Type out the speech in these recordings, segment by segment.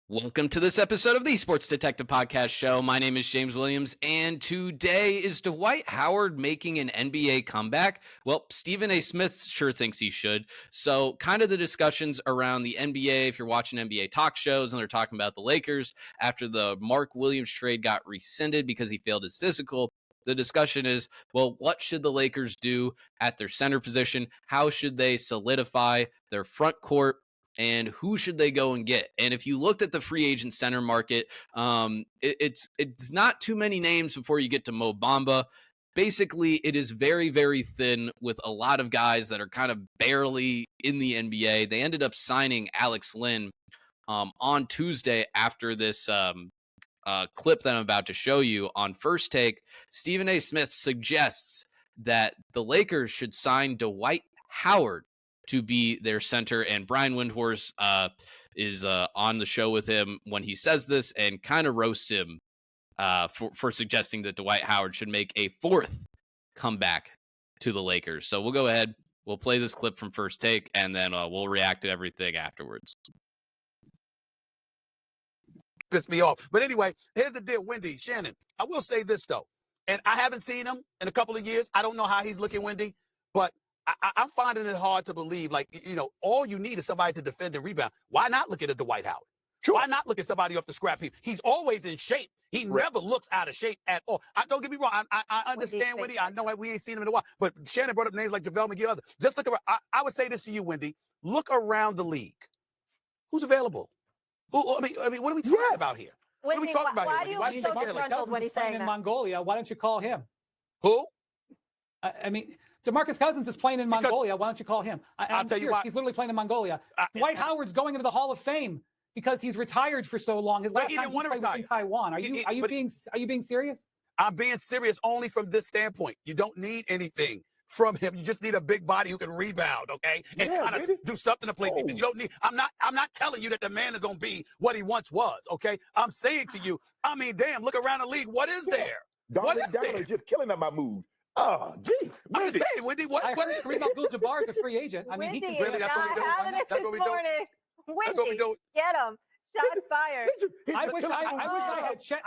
Welcome to this episode of the Sports Detective Podcast Show. My name is James Williams, and today is Dwight Howard making an NBA comeback? Well, Stephen A. Smith sure thinks he should. So, kind of the discussions around the NBA, if you're watching NBA talk shows and they're talking about the Lakers after the Mark Williams trade got rescinded because he failed his physical. The discussion is, well, what should the Lakers do at their center position? How should they solidify their front court? And who should they go and get? And if you looked at the free agent center market, it's not too many names before you get to Mo Bamba. Basically, it is very, very thin with a lot of guys that are kind of barely in the NBA. They ended up signing Alex Len on Tuesday after this clip that I'm about to show you on First Take. Stephen A. Smith suggests that the Lakers should sign Dwight Howard to be their center, and Brian Windhorst is on the show with him when he says this and kind of roasts him for suggesting that Dwight Howard should make a fourth comeback to the Lakers. So we'll go ahead, we'll play this clip from First Take, and then we'll react to everything afterwards. Piss me off. But anyway, here's the deal, Wendy, Shannon. I will say this, though, and I haven't seen him in a couple of years. I don't know how he's looking, Wendy, but I'm finding it hard to believe, like, all you need is somebody to defend and rebound. Why not look at a Dwight Howard? Sure. Why not look at somebody off the scrap heap? He's always in shape. He never looks out of shape at all. Don't get me wrong. I understand, Wendy. I know we ain't seen him in a while. But Shannon brought up names like JaVale McGee. Other. Just look around. I would say this to you, Wendy. Look around the league. Who's available? I mean, what are we talking about here? Wendy, what are we talking about why here? do you so disgruntled when he's saying in that? Mongolia? Why don't you call him? Who? I mean, DeMarcus Cousins is playing in Mongolia. Why don't you call him? I'll tell you why. He's literally playing in Mongolia. Dwight Howard's going into the Hall of Fame because he's retired for so long. His last time he played was in Taiwan. Are you being serious? I'm being serious only from this standpoint. You don't need anything from him. You just need a big body who can rebound, okay? And kind of do something to play defense. You don't need. I'm not telling you that the man is going to be what he once was, okay? I'm saying to you, I mean, damn, look around the league. What is there? What is there? Just killing up my mood. Oh, geez. I'm just saying, Wendy, what is Kareem Abdul-Jabbar is a free agent. I mean, he can really, that's what we do. That's what we do. That's what we do. Get him. Shots fired. I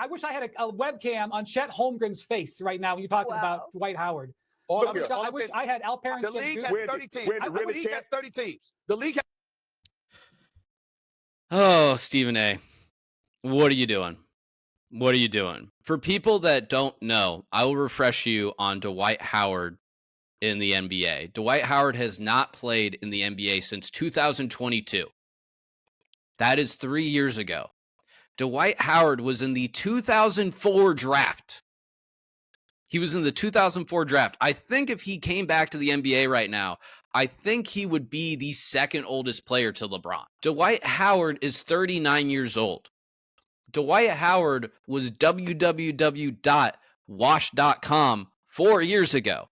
wish I had a webcam on Chet Holmgren's face right now when you're talking about Dwight Howard. I wish I had Alperen. The league has 30 teams. The league has 30 teams. The league has... Oh, Stephen A., what are you doing? What are you doing? For people that don't know, I will refresh you on Dwight Howard in the NBA. Dwight Howard has not played in the NBA since 2022. That is 3 years ago. Dwight Howard was in the 2004 draft. He was in the 2004 draft. I think if he came back to the NBA right now, I think he would be the second oldest player to LeBron. Dwight Howard is 39 years old. Dwight Howard was www.wash.com 4 years ago.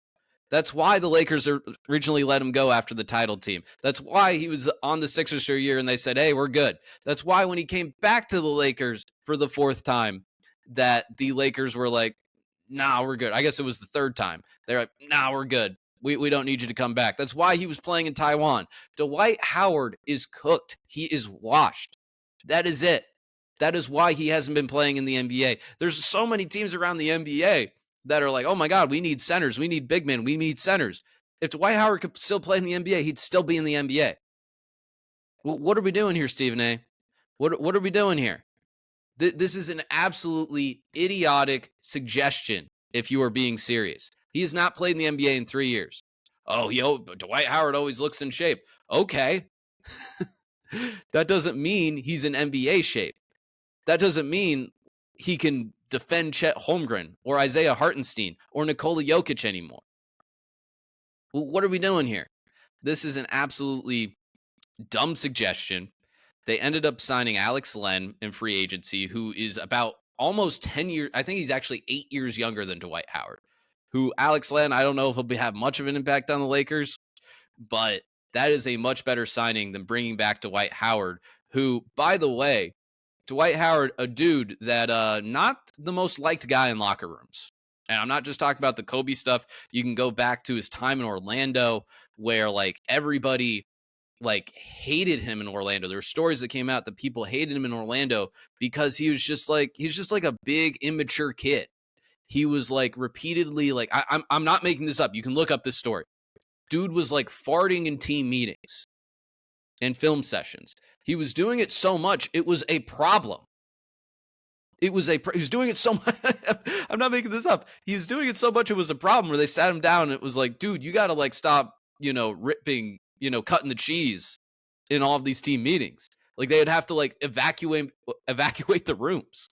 That's why the Lakers originally let him go after the title team. That's why he was on the Sixers for a year and they said, hey, we're good. That's why when he came back to the Lakers for the fourth time, that the Lakers were like, nah, we're good. I guess it was the third time. They're like, nah, we're good. We don't need you to come back. That's why he was playing in Taiwan. Dwight Howard is cooked. He is washed. That is it. That is why he hasn't been playing in the NBA. There's so many teams around the NBA that are like, oh my God, we need centers. We need big men. We need centers. If Dwight Howard could still play in the NBA, he'd still be in the NBA. What are we doing here, Stephen A.? What are we doing here? This is an absolutely idiotic suggestion if you are being serious. He has not played in the NBA in 3 years. Oh, Dwight Howard always looks in shape. Okay. That doesn't mean he's in NBA shape. That doesn't mean he can defend Chet Holmgren or Isaiah Hartenstein or Nikola Jokic anymore. What are we doing here? This is an absolutely dumb suggestion. They ended up signing Alex Len in free agency, who is about almost 10 years. I think he's actually 8 years younger than Dwight Howard, who Alex Len, I don't know if he'll have much of an impact on the Lakers, but that is a much better signing than bringing back Dwight Howard, who, by the way, Dwight Howard, a dude that not the most liked guy in locker rooms. And I'm not just talking about the Kobe stuff. You can go back to his time in Orlando where like everybody like hated him in Orlando. There were stories that came out that people hated him in Orlando because he's just like a big immature kid. He was like repeatedly like I'm not making this up. You can look up this story. Dude was like farting in team meetings and film sessions. He was doing it so much it was a problem. He was doing it so much. I'm not making this up. He was doing it so much it was a problem where they sat him down and it was like, dude, you got to like stop, ripping, cutting the cheese in all of these team meetings. Like they would have to like evacuate the rooms.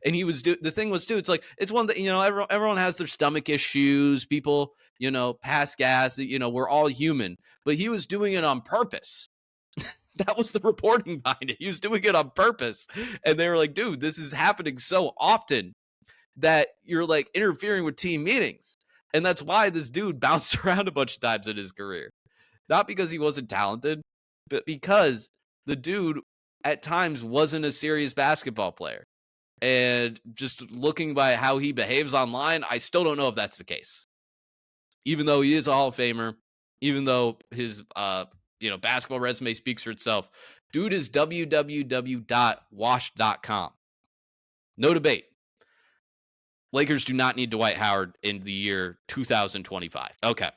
And he was the thing was too, it's like, it's one that, everyone has their stomach issues. People, pass gas, we're all human, but he was doing it on purpose. That was the reporting behind it. He was doing it on purpose. And they were like, dude, this is happening so often that you're like interfering with team meetings. And that's why this dude bounced around a bunch of times in his career. Not because he wasn't talented, but because the dude at times wasn't a serious basketball player. And just looking by how he behaves online, I still don't know if that's the case. Even though he is a Hall of Famer, even though his basketball resume speaks for itself, dude is www.washed.com. No debate. Lakers do not need Dwight Howard in the year 2025. Okay.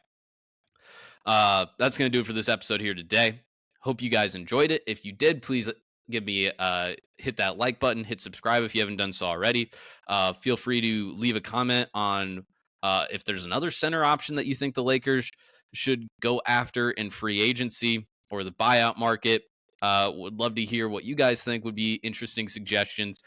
That's going to do it for this episode here today. Hope you guys enjoyed it. If you did, please give me hit that like button, hit subscribe if you haven't done so already. Feel free to leave a comment on if there's another center option that you think the Lakers should go after in free agency or the buyout market. Would love to hear what you guys think would be interesting suggestions.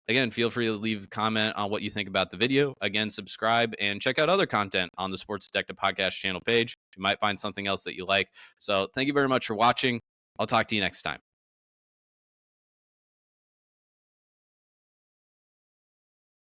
Again, feel free to leave a comment on what you think about the video. Again, subscribe and check out other content on the Sports Detective Podcast channel page. You might find something else that you like. So thank you very much for watching. I'll talk to you next time.